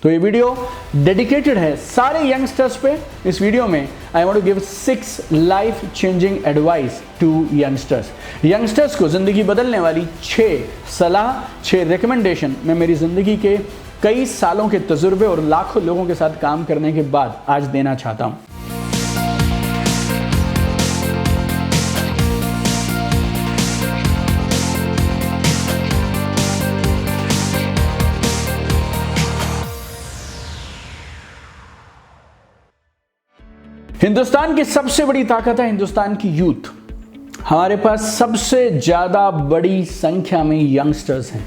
तो ये video dedicated है सारे यंगस्टर्स पे। इस वीडियो में I want to give 6 life changing advice to youngsters को जिंदगी बदलने वाली 6 सलाह, 6 रिकमेंडेशन मैं मेरी जिंदगी के कई सालों के तजुर्बे और लाखों लोगों के साथ काम करने के बाद आज देना चाहता हूं। हिंदुस्तान की सबसे बड़ी ताकत है हिंदुस्तान की यूथ। हमारे पास सबसे ज्यादा बड़ी संख्या में यंगस्टर्स हैं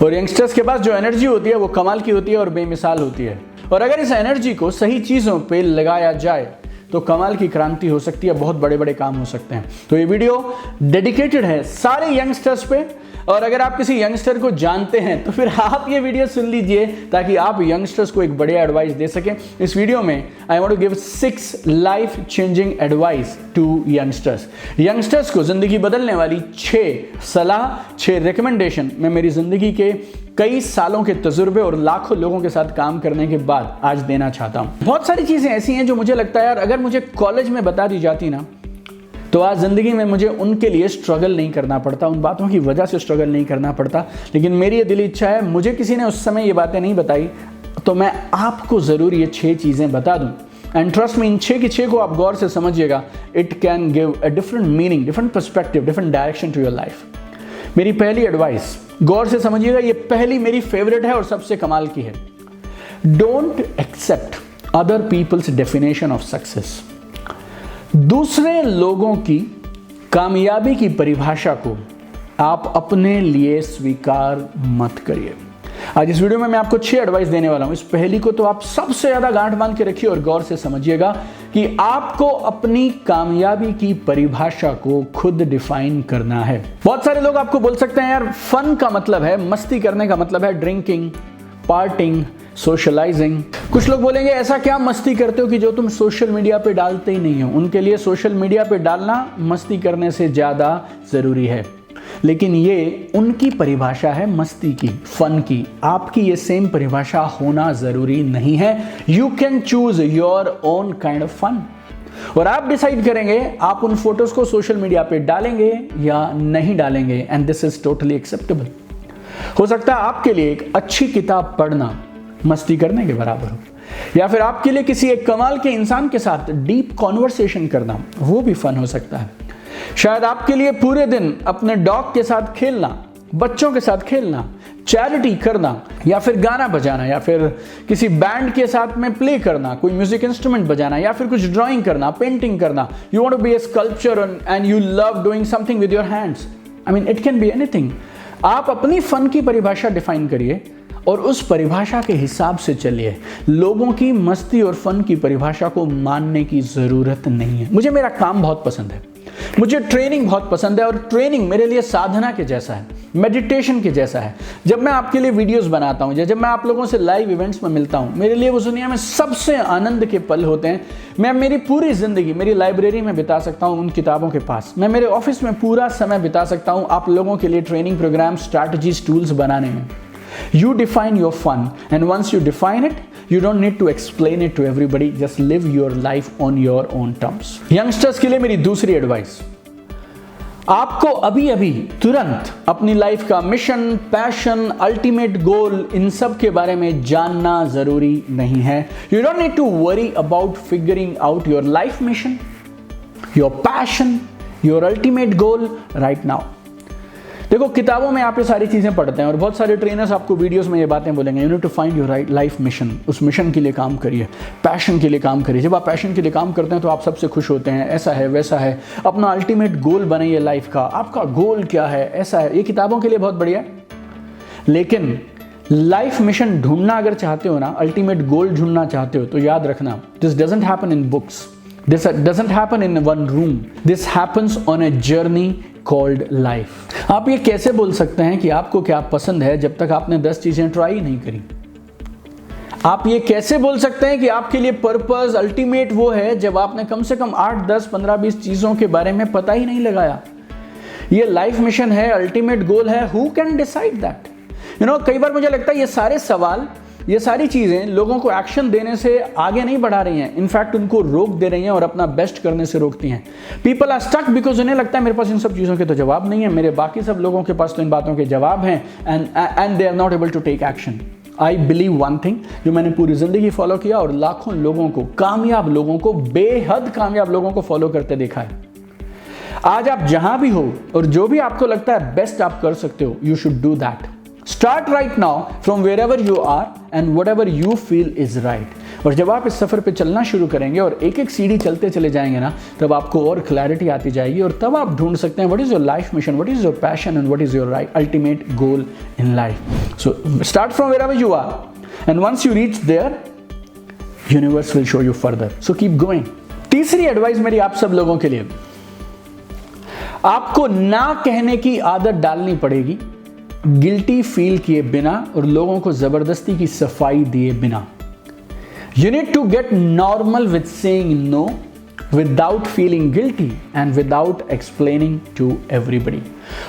और यंगस्टर्स के पास जो एनर्जी होती है वो कमाल की होती है और बेमिसाल होती है। और अगर इस एनर्जी को सही चीजों पे लगाया जाए तो कमाल की क्रांति हो सकती है, बहुत बड़े बड़े काम हो सकते हैं। तो ये वीडियो डेडिकेटेड है सारे यंगस्टर्स पे। और अगर आप किसी यंगस्टर को जानते हैं तो फिर आप ये वीडियो सुन लीजिए ताकि आप यंगस्टर्स को एक बढ़िया एडवाइस दे सकें। इस वीडियो में I want to give 6 life changing advice to youngsters को जिंदगी बदलने वाली 6 सलाह, 6 रिकमेंडेशन मैं मेरी जिंदगी के कई सालों के तजुर्बे और लाखों लोगों के साथ काम करने के बाद आज देना चाहता हूं। बहुत सारी चीजें ऐसी हैं जो मुझे लगता है यार अगर मुझे कॉलेज में बता दी जाती ना तो आज ज़िंदगी में मुझे उनके लिए स्ट्रगल नहीं करना पड़ता, उन बातों की वजह से स्ट्रगल नहीं करना पड़ता। लेकिन मेरी ये दिली इच्छा है, मुझे किसी ने उस समय ये बातें नहीं बताई तो मैं आपको ज़रूर ये 6 चीज़ें बता दूं। एंड ट्रस्ट मी, इन 6 की 6 को आप गौर से समझिएगा। It can give a different meaning, different perspective, different direction to your life. मेरी पहली एडवाइस गौर से समझिएगा, ये पहली मेरी फेवरेट है और सबसे कमाल की है। Don't accept other people's definition of success. दूसरे लोगों की कामयाबी की परिभाषा को आप अपने लिए स्वीकार मत करिए। आज इस वीडियो में मैं आपको 6 एडवाइस देने वाला हूं। इस पहली को तो आप सबसे ज्यादा गांठ बांध के रखिए और गौर से समझिएगा कि आपको अपनी कामयाबी की परिभाषा को खुद डिफाइन करना है। बहुत सारे लोग आपको बोल सकते हैं यार फन का मतलब है, मस्ती करने का मतलब है ड्रिंकिंग, पार्टिंग, सोशलाइजिंग। कुछ लोग बोलेंगे ऐसा क्या मस्ती करते हो कि जो तुम सोशल मीडिया पे डालते ही नहीं हो। उनके लिए सोशल मीडिया पे डालना मस्ती करने से ज्यादा जरूरी है। लेकिन ये उनकी परिभाषा है मस्ती की, फन की। आपकी ये सेम परिभाषा होना जरूरी नहीं है। You can choose your own kind of fun और आप डिसाइड करेंगे आप उन फोटोज को सोशल मीडिया पे डालेंगे या नहीं डालेंगे। And this is totally acceptable. हो सकता है आपके लिए एक अच्छी किताब पढ़ना मस्ती करने के बराबर हो, या फिर आपके लिए किसी एक कमाल के इंसान के साथ डीप कॉन्वर्सेशन करना वो भी फन हो सकता है। शायद आपके लिए पूरे दिन अपने डॉग के साथ खेलना, बच्चों के साथ खेलना, चैरिटी करना, या फिर गाना बजाना, या फिर किसी बैंड के साथ में प्ले करना, कोई म्यूजिक इंस्ट्रूमेंट बजाना, या फिर कुछ ड्राइंग करना, पेंटिंग करना। You want to be a sculpture and you love doing something with your hands. I mean it can be anything. आप अपनी फन की परिभाषा डिफाइन करिए और उस परिभाषा के हिसाब से चलिए। लोगों की मस्ती और फन की परिभाषा को मानने की जरूरत नहीं है। मुझे मेरा काम बहुत पसंद है, मुझे ट्रेनिंग बहुत पसंद है और ट्रेनिंग मेरे लिए साधना के जैसा है, मेडिटेशन के जैसा है। जब मैं आपके लिए वीडियोस बनाता हूं या जब मैं आप लोगों से लाइव इवेंट्स में मिलता हूं, मेरे लिए वो दुनिया में सबसे आनंद के पल होते हैं। मैं मेरी पूरी जिंदगी मेरी लाइब्रेरी में बिता सकता हूं उन किताबों के पास। मैं मेरे ऑफिस में पूरा समय बिता सकता हूं आप लोगों के लिए ट्रेनिंग प्रोग्राम, स्ट्रैटेजीज, टूल्स बनाने में। You define your fun, and once you define it, you don't need to explain it to everybody. Just live your life on your own terms. Youngsters के लिए मेरी दूसरी एडवाइस, आपको अभी अभी तुरंत अपनी लाइफ का मिशन, पैशन, अल्टीमेट गोल, इन सब के बारे में जानना जरूरी नहीं है। You don't need to worry about figuring out your life mission, your passion, your ultimate goal right now. देखो, किताबों में आप ये सारी चीज़ें पढ़ते हैं और बहुत सारे ट्रेनर्स आपको वीडियोस में ये बातें बोलेंगे। You need to find your right life mission. उस मिशन के लिए काम करिए, पैशन के लिए काम करिए। जब आप पैशन के लिए काम करते हैं तो आप सबसे खुश होते हैं। ऐसा है, वैसा है। अपना अल्टीमेट गोल बनाइए लाइफ का। आपका गोल क्या है, ऐसा है। ये किताबों के लिए बहुत बढ़िया है, लेकिन लाइफ मिशन ढूंढना अगर चाहते हो ना, अल्टीमेट गोल ढूंढना चाहते हो, तो याद रखना, this doesn't happen in books, this doesn't happen in one room, this happens on a journey called life. आप ये कैसे बोल सकते हैं कि आपको क्या पसंद है जब तक आपने 10 चीजें ट्राई नहीं करी? आप ये कैसे बोल सकते हैं कि आपके लिए पर्पस अल्टीमेट वो है जब आपने कम से कम 8, 10, 15, 20 चीजों के बारे में पता ही नहीं लगाया? ये लाइफ मिशन है, अल्टीमेट गोल है। Who can decide that? कई बार मुझे लगता है ये सारे सवाल ये सारी चीज़ें लोगों को एक्शन देने से आगे नहीं बढ़ा रही हैं, इनफैक्ट उनको रोक दे रही हैं और अपना बेस्ट करने से रोकती हैं। पीपल आर स्टक बिकॉज उन्हें लगता है मेरे पास इन सब चीज़ों के तो जवाब नहीं है, मेरे बाकी सब लोगों के पास तो इन बातों के जवाब हैं, and they are not able to take action. I believe one thing, जो मैंने पूरी जिंदगी फॉलो किया और लाखों लोगों को, कामयाब लोगों को, बेहद कामयाब लोगों को फॉलो करते देखा है। आज आप जहां भी हो और जो भी आपको लगता है बेस्ट आप कर सकते हो, you should do that. Start right now from wherever you are and whatever you feel is right. और जब आप इस सफर पे चलना शुरू करेंगे और एक एक सीढ़ी चलते चले जाएंगे ना, तब आपको और क्लैरिटी आती जाएगी और तब आप ढूंढ सकते हैं what is your life mission, what is your passion and what is your ultimate goal in life. So start from wherever you are and once you reach there, universe will show you further, so keep going. तीसरी advice मेरी आप सब लोगों के लिए, आपको ना कहने की आदत डालनी पड़ेगी, गिल्टी फील किए बिना और लोगों को जबरदस्ती की सफाई दिए बिना। You need to get normal with saying no without feeling guilty and without explaining to everybody.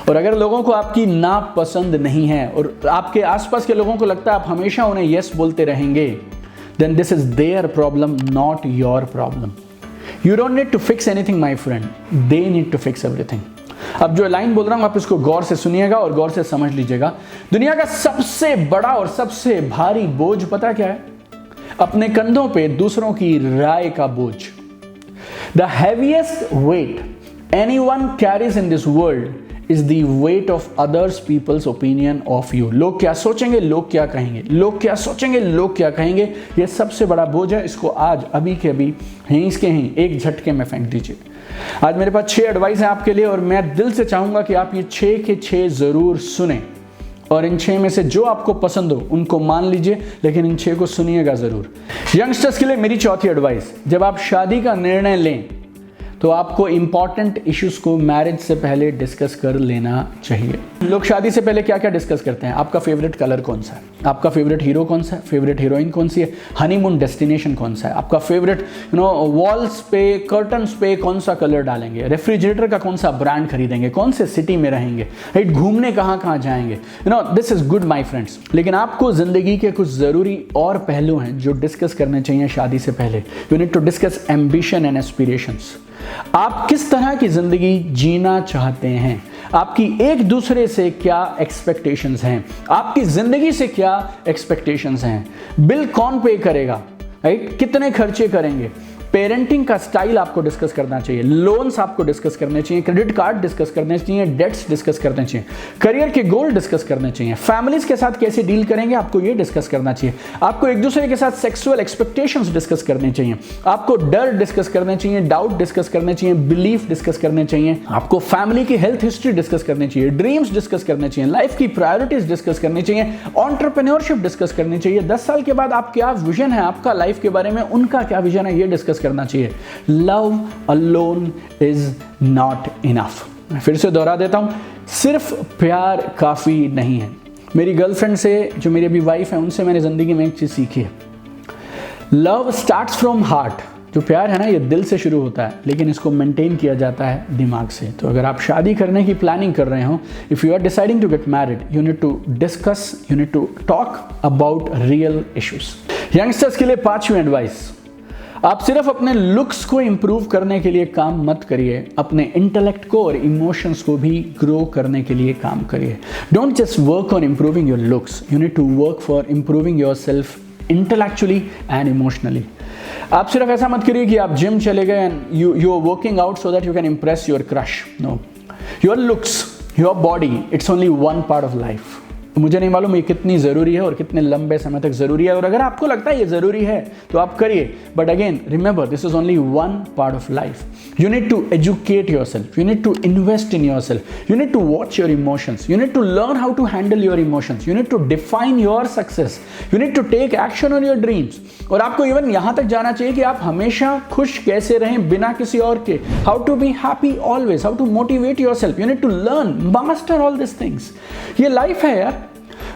और अगर लोगों को आपकी ना पसंद नहीं है और आपके आसपास के लोगों को लगता है आप हमेशा उन्हें यस बोलते रहेंगे, then this is there problem, not your problem. You don't need to fix anything, my friend. They need to fix everything. अब जो लाइन बोल रहा हूं आप इसको गौर से सुनिएगा और गौर से समझ लीजिएगा। दुनिया का सबसे बड़ा और सबसे भारी बोझ पता क्या है? अपने कंधों पे दूसरों की राय का बोझ। The heaviest weight anyone carries in this world is the weight of others people's opinion of you. लोग क्या सोचेंगे, लोग क्या कहेंगे, लोग क्या सोचेंगे, लोग क्या कहेंगे, ये सबसे बड़ा बोझ है। इसको आज अभी के अभी यहीं इसके यहीं एक झटके में फेंक दीजिए। आज मेरे पास 6 एडवाइस है आपके लिए और मैं दिल से चाहूंगा कि आप ये 6 के 6 जरूर सुने और इन 6 में से जो आपको पसंद हो उनको मान लीजिए, लेकिन इन 6 को सुनिएगा जरूर। यंगस्टर्स के लिए मेरी चौथी एडवाइस, जब आप शादी का निर्णय लें तो आपको इंपॉर्टेंट इश्यूज को मैरिज से पहले डिस्कस कर लेना चाहिए। लोग शादी से पहले क्या क्या डिस्कस करते हैं? आपका फेवरेट कलर कौन सा है, आपका फेवरेट हीरो कौन सा है, फेवरेट हीरोइन कौन सी है, हनीमून डेस्टिनेशन कौन सा है, आपका फेवरेट वॉल्स पे, कर्टन्स पे कौन सा कलर डालेंगे, रेफ्रिजरेटर का कौन सा ब्रांड खरीदेंगे, कौन से सिटी में रहेंगे, राइट, घूमने कहाँ कहाँ जाएंगे। This is good my friends, लेकिन आपको जिंदगी के कुछ जरूरी और पहलू हैं जो डिस्कस करने चाहिए शादी से पहले। You need to discuss ambition and aspirations. आप किस तरह की जिंदगी जीना चाहते हैं, आपकी एक दूसरे से क्या एक्सपेक्टेशंस हैं, आपकी जिंदगी से क्या एक्सपेक्टेशंस हैं, बिल कौन पे करेगा, राइट, कितने खर्चे करेंगे, पेरेंटिंग का स्टाइल आपको डिस्कस करना चाहिए, लोन्स आपको डिस्कस करने चाहिए, क्रेडिट कार्ड डिस्कस करने चाहिए, डेट्स डिस्कस करने चाहिए, करियर के गोल डिस्कस करने चाहिए, फैमिलीज के साथ कैसे डील करेंगे आपको ये डिस्कस करना चाहिए, आपको एक दूसरे के साथ सेक्सुअल एक्सपेक्टेशंस डिस्कस करने चाहिए, आपको डर डिस्कस करने चाहिए, डाउट डिस्कस करने चाहिए, बिलीफ डिस्कस करने चाहिए, आपको फैमिली की हेल्थ हिस्ट्री डिस्कस करनी चाहिए, ड्रीम्स डिस्कस करने चाहिए, लाइफ की प्रायोरिटीज डिस्कस करनी चाहिए, एंटरप्रेन्योरशिप डिस्कस करनी चाहिए, 10 साल के बाद आप क्या विजन है आपका लाइफ के बारे में, उनका क्या विजन है ये डिस्कस करना चाहिए। Love alone is not enough. मैं फिर से दोहरा देता हूं, सिर्फ प्यार काफी नहीं है। मेरी गर्लफ्रेंड से, जो मेरी अभी वाइफ है, उनसे मैंने जिंदगी में एक चीज सीखी है, लव स्टार्ट्स फ्रॉम हार्ट। जो प्यार है ना, ये दिल से शुरू होता है, लेकिन इसको मेंटेन किया जाता है दिमाग से। तो अगर आप शादी करने की प्लानिंग कर रहे हो, if you are deciding to get married, you need to discuss, you need to talk about real issues. Youngsters के लिए 5वीं एडवाइस, आप सिर्फ अपने लुक्स को इंप्रूव करने के लिए काम मत करिए, अपने इंटेलेक्ट को और इमोशंस को भी ग्रो करने के लिए काम करिए। Don't just work on improving your looks, you need to work for improving yourself intellectually and emotionally. आप सिर्फ ऐसा मत करिए कि आप जिम चले गए and you are working out so that you can impress your crush. No, your looks, your body, it's only one part of life. मुझे नहीं मालूम ये कितनी ज़रूरी है और कितने लंबे समय तक ज़रूरी है, और अगर आपको लगता है ये ज़रूरी है तो आप करिए, but again remember, this is only one part of life. You need to educate yourself, you need to invest in yourself, you need to watch your emotions, you need to learn how to handle your emotions, you need to define your success, you need to take action on your dreams. और आपको even यहाँ तक जाना चाहिए कि आप हमेशा खुश कैसे रहें बिना किसी और के, how to be happy always, how to motivate yourself, you need to learn, master all this things. ये लाइफ है यार।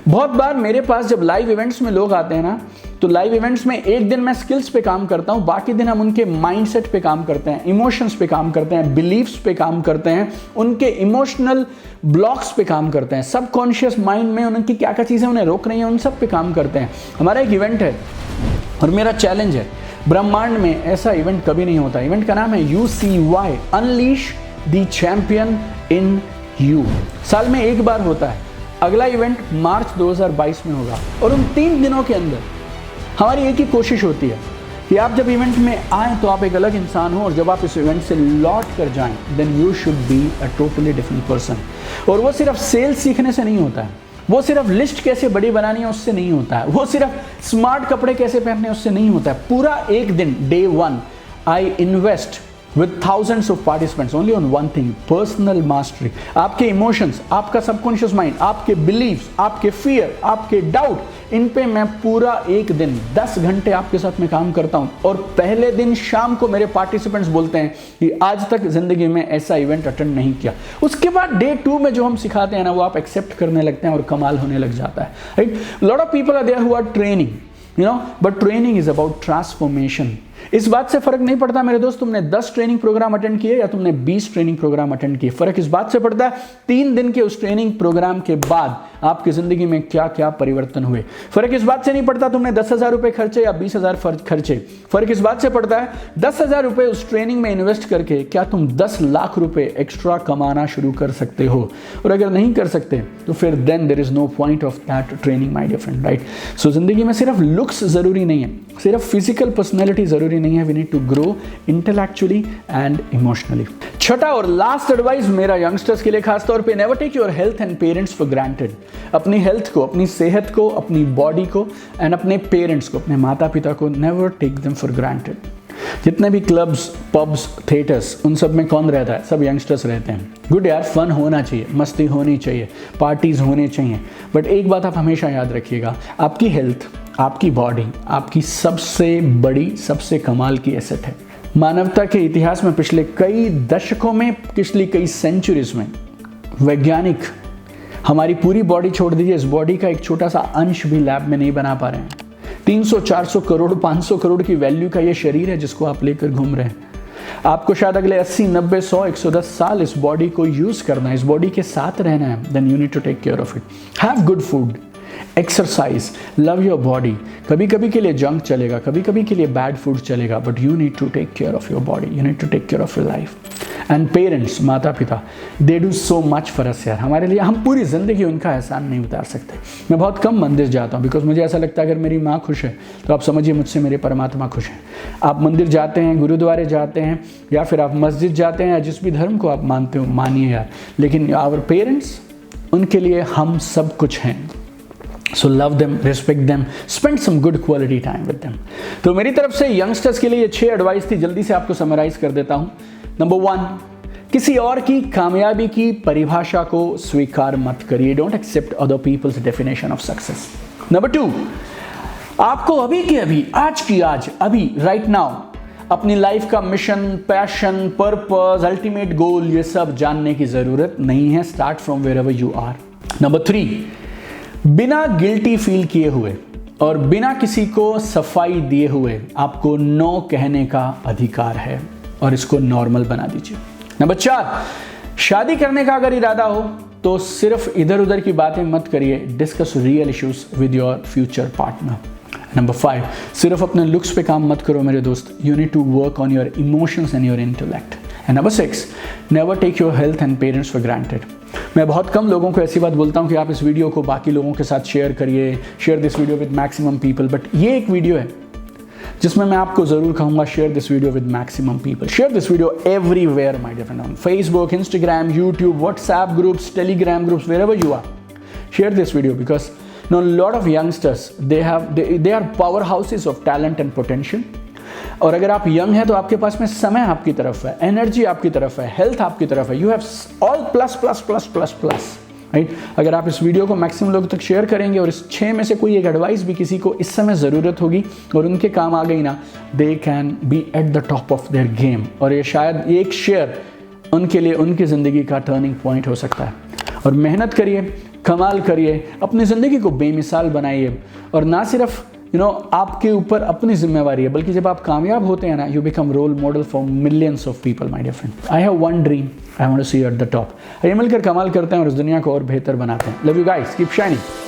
बहुत बार मेरे पास जब लाइव इवेंट्स में लोग आते हैं ना, तो लाइव इवेंट्स में एक दिन मैं स्किल्स पे काम करता हूं, बाकी दिन हम उनके माइंडसेट पे काम करते हैं, इमोशंस पे काम करते हैं, बिलीफ्स पे काम करते हैं, उनके इमोशनल ब्लॉक्स पे काम करते हैं, सबकॉन्शियस माइंड में उनकी क्या क्या चीज़ें उन्हें रोक रही हैं उन सब पे काम करते हैं। हमारा एक इवेंट है और मेरा चैलेंज है, ब्रह्मांड में ऐसा इवेंट कभी नहीं होता। इवेंट का नाम है UCY, unleash the champion in you. साल में एक बार होता है। अगला इवेंट मार्च 2022 में होगा और उन 3 दिनों के अंदर हमारी एक ही कोशिश होती है कि आप जब इवेंट में आएँ तो आप एक अलग इंसान हो, और जब आप इस इवेंट से लौट कर जाएं then you should be a totally different person. और वो सिर्फ सेल्स सीखने से नहीं होता है, वो सिर्फ लिस्ट कैसे बड़ी बनानी है उससे नहीं होता है, वो सिर्फ स्मार्ट कपड़े कैसे पहनने उससे नहीं होता है। पूरा एक दिन, day 1 I invest with thousands of participants only on one thing, personal mastery। आपके इमोशंस, आपका सबकॉन्शियस माइंड, आपके बिलीव्स, आपके फियर, आपके डाउट, इन पे मैं पूरा एक दिन 10 घंटे आपके साथ में काम करता हूं। और पहले दिन शाम को मेरे पार्टिसिपेंट्स बोलते हैं कि आज तक जिंदगी में ऐसा इवेंट अटेंड नहीं किया। उसके बाद डे 2 में जो हम सिखाते हैं ना, वो आप एक्सेप्ट करने लगते हैं और कमाल होने लग जाता है, right. Lot of people are there who are training, you know, but training is about transformation. इस बात से फर्क नहीं पड़ता मेरे दोस्त तुमने 10 ट्रेनिंग प्रोग्राम अटेंड किए या तुमने 20 ट्रेनिंग प्रोग्राम अटेंड किए। फर्क इस बात से पड़ता है 3 दिन के उस ट्रेनिंग प्रोग्राम के बाद आपकी जिंदगी में क्या क्या परिवर्तन हुए। फर्क इस बात से नहीं पड़ता तुमने 10,000 रुपए खर्चे या 20,000 खर्चे। फर्क इस बात से पड़ता है 10,000 रुपए उस ट्रेनिंग में इन्वेस्ट करके क्या तुम 10 लाख रुपए एक्स्ट्रा कमाना शुरू कर सकते हो। और अगर नहीं कर सकते तो फिर then there is no point of that training my dear friend, right. So जिंदगी में सिर्फ लुक्स जरूरी नहीं है, सिर्फ फिजिकल पर्सनैलिटी जरूरी नहीं है, we need to grow intellectually and emotionally. छठा और लास्ट एडवाइस मेरा यंगस्टर्स के लिए खास तौर पे, never take your health and parents for granted. अपनी हेल्थ को, अपनी सेहत को, अपनी बॉडी को एंड अपने पेरेंट्स को, अपने माता पिता को, never take them for granted. जितने भी क्लब्स, पब्स, थिएटर्स, उन सब में कौन रहता है? सब यंगस्टर्स रहते हैं। गुड यार, फन होना चाहिए, मस्ती होनी चाहिए, पार्टीज होने चाहिए, बट एक बात आप हमेशा याद रखिएगा, आपकी हेल्थ, आपकी बॉडी आपकी सबसे बड़ी, सबसे कमाल की एसेट है। मानवता के इतिहास में पिछले कई दशकों में, पिछली कई सेंचुरीज में वैज्ञानिक हमारी पूरी बॉडी छोड़ दीजिए, इस बॉडी का एक छोटा सा अंश भी लैब में नहीं बना पा रहे हैं। 300, 400 करोड़, 500 करोड़ की वैल्यू का ये शरीर है जिसको आप लेकर घूम रहे हैं। आपको शायद अगले 80, 90, 100, 110 साल इस बॉडी को यूज करना है, इस बॉडी के साथ रहना है। Then you need to take care of it. Have good food, exercise, love your body. कभी कभी के लिए जंक चलेगा, कभी कभी के लिए बैड फूड चलेगा, but you need to take care of your body, you need to take care of your life. And parents, माता पिता, they do so much for us यार, हमारे लिए। हम पूरी ज़िंदगी उनका एहसान नहीं उतार सकते। मैं बहुत कम मंदिर जाता हूँ बिकॉज मुझे ऐसा लगता है अगर मेरी माँ खुश है तो आप समझिए मुझसे मेरे परमात्मा खुश हैं। आप मंदिर जाते हैं, गुरुद्वारे जाते हैं, या फिर आप मस्जिद जाते हैं, या जिस भी धर्म को आप मानते हो मानिए यार, लेकिन आवर पेरेंट्स, उनके लिए हम सब कुछ हैं। So love them, respect them, spend some good quality time with them। तो मेरी तरफ से यंगस्टर्स के लिए ये 6 एडवाइस थी, जल्दी से आपको समराइज कर देता हूं। नंबर 1, किसी और की कामयाबी की परिभाषा को स्वीकार मत करिए। Don't accept other people's definition of success. Number 2, आपको अभी के अभी, आज की आज, अभी राइट नाउ अपनी लाइफ का mission, passion, purpose, ultimate goal, ये सब जानने की जरूरत नहीं है। Start from wherever you are. Number 3, बिना गिल्टी फील किए हुए और बिना किसी को सफाई दिए हुए आपको नो कहने का अधिकार है और इसको नॉर्मल बना दीजिए। नंबर 4, शादी करने का अगर इरादा हो तो सिर्फ इधर उधर की बातें मत करिए, discuss real issues with your future partner. Number 5, सिर्फ अपने लुक्स पे काम मत करो मेरे दोस्त, you need to work on your emotions and your intellect. And number 6, never take your health and parents for granted. मैं बहुत कम लोगों को ऐसी बात बोलता हूँ कि आप इस वीडियो को बाकी लोगों के साथ शेयर करिए, share this video with maximum people, but ये एक वीडियो है जिसमें मैं आपको जरूर कहूँगा share this video with maximum people. Share this video everywhere my dear friend, on Facebook, Instagram, YouTube, WhatsApp groups, Telegram groups, wherever you are, share this video because now a lot of youngsters they are powerhouses of talent and potential। और अगर आप young हैं तो आपके पास में समय आपकी तरफ है, एनर्जी आपकी तरफ है, हेल्थ आपकी तरफ है, you have all plus plus plus plus plus, right. अगर आप इस वीडियो को मैक्सिमम लोगों तक शेयर करेंगे और इस 6 में से कोई एक एडवाइस भी किसी को इस समय ज़रूरत होगी और उनके काम आ गई ना, they can be eight the top of their game. और ये शायद एक शेयर उनके लिए उनकी ज़िंदगी का टर्निंग पॉइंट हो सकता है। और मेहनत करिए, कमाल करिए, अपनी ज़िंदगी को बेमिसाल बनाइए, और ना सिर्फ आपके ऊपर अपनी जिम्मेवारी है, बल्कि जब आप कामयाब होते हैं ना, you become role model for millions of people my dear friend. I have one dream, I want to see you at the top. आइए मिलकर कमाल करते हैं और इस दुनिया को और बेहतर बनाते हैं। Love you guys, keep shining.